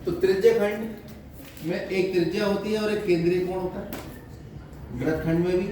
तो त्रिज्य खंड में एक त्रिज्या होती है और एक केंद्रीय कोण होता है, वृत्तखंड में भी।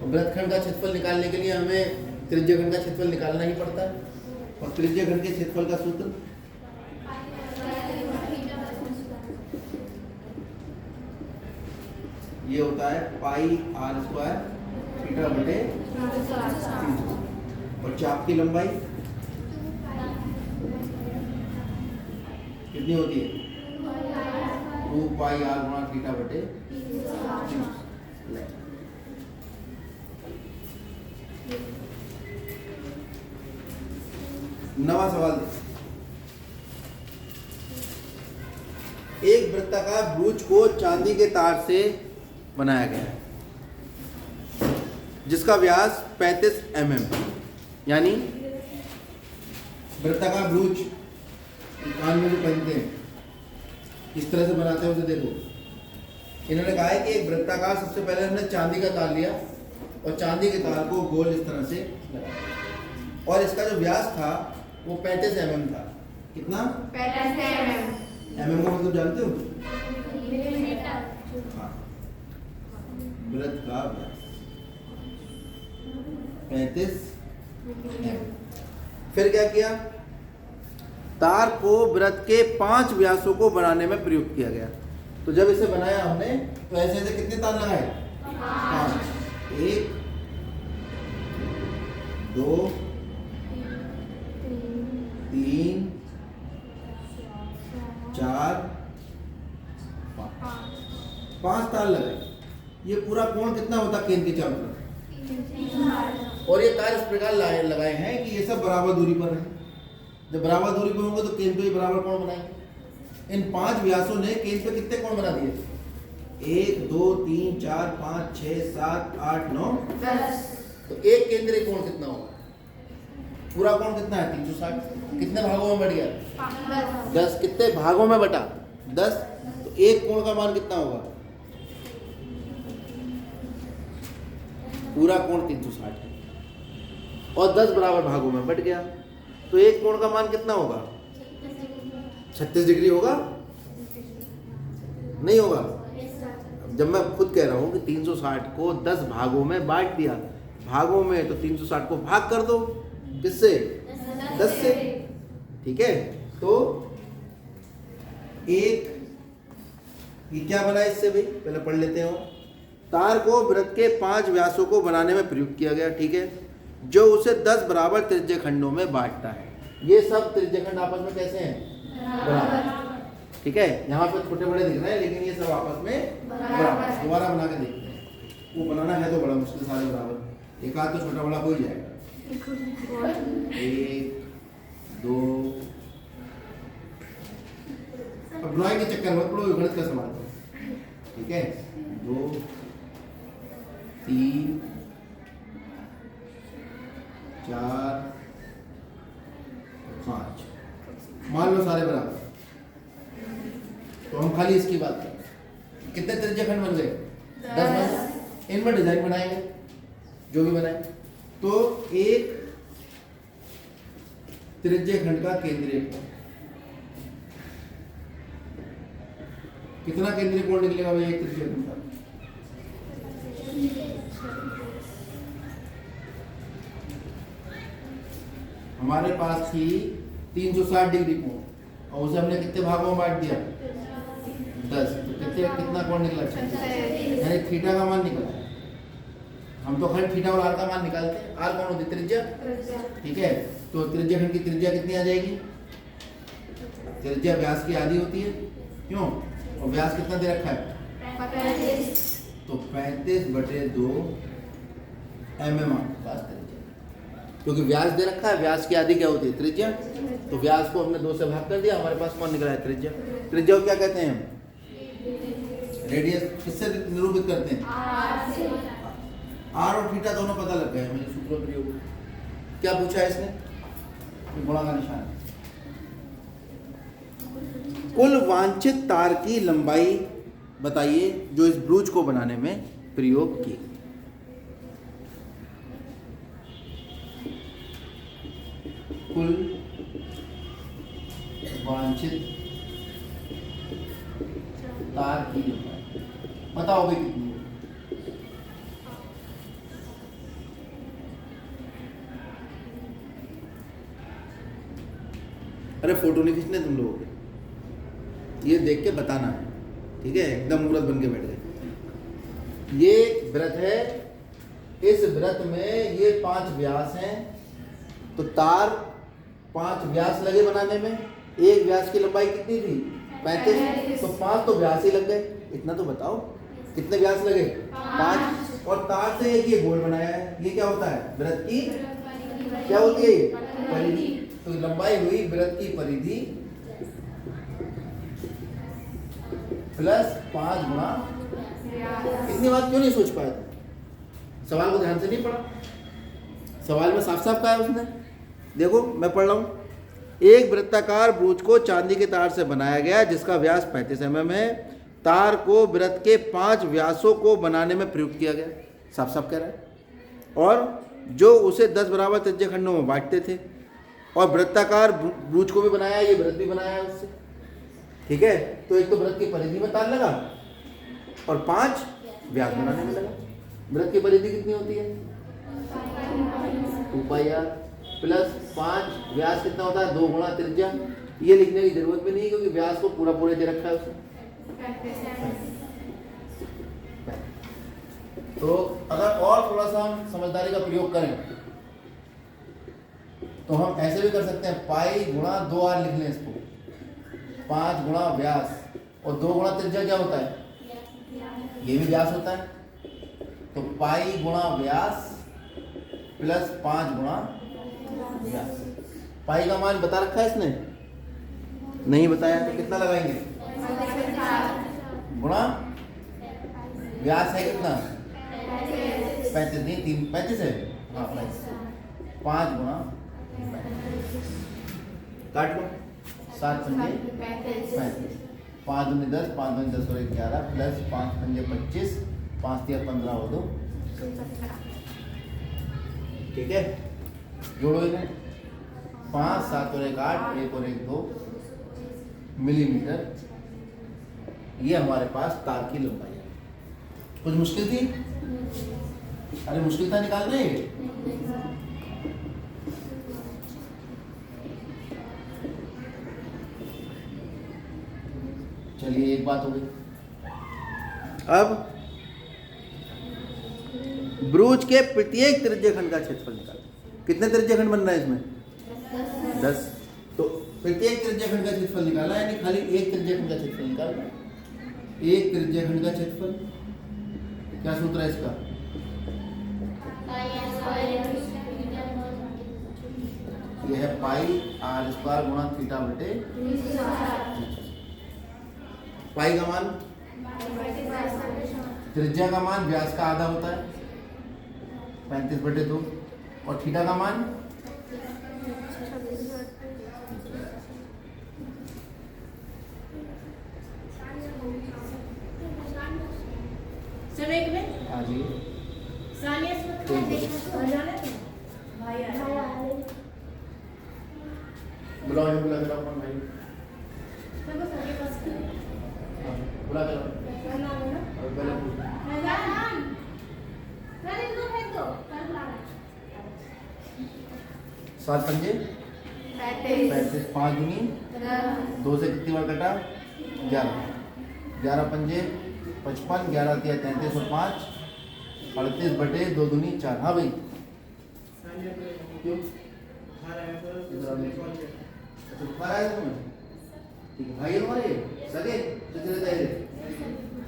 वृत्तखंड का क्षेत्रफल निकालने के लिए हमें त्रिज्य खंड का क्षेत्रफल निकालना ही पड़ता है, और त्रिज्य खंड के क्षेत्रफल का सूत्र ये होता है पाई आर स्क्वायर थीटा बटे 300। और चाप की लंबाई कितनी होती है? 2 पाई आर गुणा थीटा बटे 300। नवा सवाल, एक वृत्ताकार ब्रूच को चांदी के तार से बनाया गया है जिसका व्यास 35 mm, यानी वृत्ताकार ब्रूच कान में जो पहनते हैं किस तरह से बनाते हैं उसे देखो। इन्होंने कहा है कि एक वृत्ताकार, सबसे पहले हमने चांदी का तार लिया और चांदी के तार को गोल इस तरह से लगाया, और इसका जो व्यास था वो 35 mm था। कितना? 35 mm। mm का मतलब जानते हो? हाँ, वृत्त का व्यास 35 mm। फिर क्या किया? तार को वृत्त के 5 व्यासों को बनाने में प्रयुक्त किया गया। तो जब इसे बनाया हमने तो ऐसे ऐसे कितने तार लगाए? 5। 1 2 3 4 5 तार लगाए। ये पूरा कोण कितना होता केंद्र के चारों तरफ? और ये तार इस प्रकार लगाए हैं कि ये सब बराबर दूरी पर है। जब बराबर दूरी पर होंगे तो केंद्र पे बराबर कोण बनाएंगे। इन 5 व्यासों ने केंद्र पे कितने कोण बना दिए? 1 2 3 4 5 6 7 8 9 10। तो एक केंद्रीय कोण कितना होगा? पूरा कोण कितना है? 360। कितने भागों में बट गया? 10। कितने भागों में बटा? 10। तो एक कोण का मान कितना होगा? पूरा कोण 360 है और 10 बराबर भागों में बट गया, तो एक कोण का मान कितना होगा? 36 डिग्री होगा? नहीं होगा। जब मैं खुद कह रहा हूं कि 360 को 10 भागों में बांट दिया, भागों में, तो 360 को भाग कर दो किससे? 10 से। ठीक है, तो एक ये क्या बना इससे भाई, पहले पढ़ लेते हो। तार को वृत्त के 5 व्यासों को बनाने में प्रयुक्त किया गया, ठीक है, जो उसे 10 बराबर त्रिज्य खंडों में बांटता है। ये सब त्रिज्य खंड आपस में कैसे हैं? बराबर। ठीक है, यहाँ पे छोटे बड़े दिख रहे हैं लेकिन ये सब आपस में बराबर। दोबारा बना के देखते हैं। वो बनाना है तो बड़ा मुश्किल, सारे बराबर। एक आध तो छोटा बड़ा हो ही जाएगा। 1 2, अब ड्राइंग के चक्कर मत पड़ो, गणित का सवाल है। ठीक है, 2 3 4 5, मान लो सारे बराबर। तो हम खाली इसकी बात करें, कितने त्रिज्य खंड बन गए? 10 बन। इनमें डिजाइन बनाएंगे जो भी बनाए। तो एक त्रिज्य खंड का केंद्रीय कोण कितना? केंद्रीय कोण निकलेगा भाई एक त्रिज्य खंड का? हमारे पास थी 360 डिग्री कोण और उसे हमने कितने भागों में बांट दिया? 10। तो कितना कोण निकला? 36। यानी थीटा का मान निकला। हम तो खंड थीटा और आर का मान निकालते हैं। आर कौन होती है? त्रिज्या। ठीक है, तो त्रिज्या खंड की त्रिज्या कितनी आ जाएगी? त्रिज्या व्यास की आधी होती है, क्यों? और व्यास कितना दे रखा है? 35। तो 35/2 mm पास त्रिज्या, क्योंकि व्यास दे रखा है। व्यास की आधी क्या होती है? त्रिज्या। तो व्यास को हमने 2 से भाग कर दिया, हमारे पास कौन निकला है? त्रिज्या। त्रिज्या को क्या कहते हैं हम? रेडियस। किससे निरूपित करते हैं? आर और थीटा दोनों पता लग गए मुझे सूत्र प्रयोग। क्या पूछा है इसने? गुणा का निशान। कुल वांछित तार की लंबाई बताइए जो इस ब्रूच को बनाने में प्रयोग की। कुल वांछित तार की लंबाई बताओ भाई कितनी है? अरे फोटो नहीं खींचने तुम लोगों के, ये देख के बताना है, ठीक है? एकदम मूर्त बन के बैठ गए। ये व्रत है, इस व्रत में ये 5 व्यास हैं, तो तार 5 व्यास लगे बनाने में। एक व्यास की लंबाई कितनी थी? 35, तो 5 तो व्यास ही लग गए। इतना तो बताओ कितने व्यास लगे? 5। और तार से एक ये गोल बनाया है, ये क्या होता है? व्रत की क्या होती है? ये परिधि। तो लंबाई हुई व्रत की परिधि प्लस 5 गुना। इतनी बात क्यों नहीं सोच पाए? सवाल को ध्यान से नहीं पढ़ा? सवाल में साफ साफ कहा है उसने, देखो मैं पढ़ रहा हूं। एक वृत्ताकार ब्रूच को चांदी के तार से बनाया गया जिसका व्यास 35 mm है। तार को व्रत के 5 व्यासों को बनाने में प्रयुक्त किया गया, साफ साफ कह रहा है। और जो उसे 10 बराबर त्रिज्या खंडों में बांटते थे, और वृत्ताकार ब्रूच को भी बनाया, ये व्रत भी बनाया है उससे, ठीक है? तो एक तो व्रत की परिधि में तार लगा और 5 व्यास बनाने में लगा। व्रत की परिधि कितनी होती है? 2πr प्लस 5 व्यास कितना होता है? 2 गुणा त्रिज्या। ये लिखने की जरूरत भी नहीं क्योंकि व्यास को पूरा पूरे दे रखा है उसने। तो अगर और थोड़ा सा हम समझदारी का प्रयोग करें तो हम ऐसे भी कर सकते हैं, पाई गुणा 2r लिख लें इसको। 5 गुणा व्यास और 2 गुणा त्रिज्या क्या होता है? ये भी व्यास होता है। तो पाई गुणा व्यास प्लस 5 गुणा व्यास। पाई का मान बता रखा है इसने? नहीं बताया, तो कितना लगाएंगे? गुणा व्यास है कितना? 35 नहीं, 35 है, हाँ 5 गुणा काट लो। 7 पंजे 35, 5 दूनी 10, 5 दूनी 10 और 11 प्लस 5 पंजे 25, 5 तिया 15 हो 2, ठीक है? जोड़ो इन्हें। 5, 7 और 1 8, 1 और 1 2 मिलीमीटर। ये हमारे पास तार की लंबाई है। कुछ मुश्किल थी? अरे मुश्किल था निकालने। चलिए एक बात हो गई। अब ब्रूच के प्रत्येक त्रिज्यखंड का क्षेत्रफल निकालें। कितने त्रिज्यखंड बन रहा है इसमें? 10। तो प्रत्येक त्रिज्यखंड का क्षेत्रफल निकाला, यानी खाली एक त्रिज्यखंड का क्षेत्रफल निकालना। एक त्रिज्यखंड का क्षेत्रफल क्या सूत्र है इसका? यह है पाई r² गुणा थीटा बटे। पाई का मान, त्रिज्या का मान व्यास का आधा होता है 35/2, और थीटा का मान बुलाओ बुला करो अपन भाई, बुला करो। सात पंजे 35, 5 दूनी 2 से कितनी बार कटा? 11, 11 पंजे 55, 11 तिया 33 और 5 38/2 दूनी 4। हाँ भाई क्यों बुखार आया तुम्हें? ठीक है, भाई हमारे सगे सगे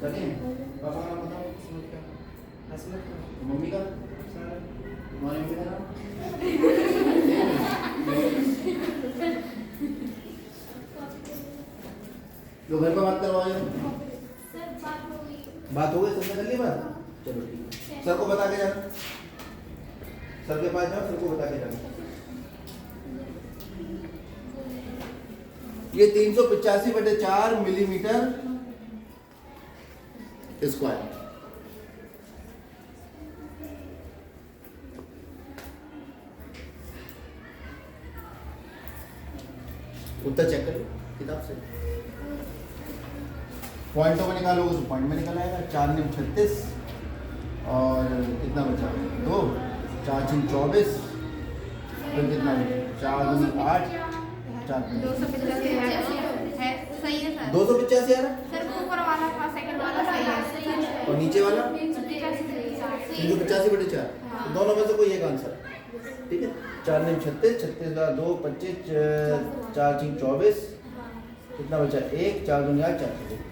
सगे। पापा का नाम बताओ। मम्मी का? तुम्हारी मम्मी का नाम? लो घर पे बात करवाओ। बात हो गई, सबने कर ली बात? चलो ठीक है, सर को बता के जाना। सर के पास जाओ, सर को बता के जाना। ये 385/4 मिलीमीटर स्क्वायर। उत्तर चेक करो किताब से। पॉइंटों में निकालोगे तो पॉइंट में निकल आएगा। 4 9 36 और कितना बचा 2, 4 6 24, फिर कितना बचा 4 2 8, 4 285 है, सही है सर। 285 आ रहा सर वो ऊपर वाला था, सेकंड वाला सही है। और नीचे वाला 385 बटे 4, दोनों में से कोई एक आंसर। ठीक है, 4 9 36, 36 का 2 25, 4 6 24, कितना बचा 1, 4 2 8, 4 6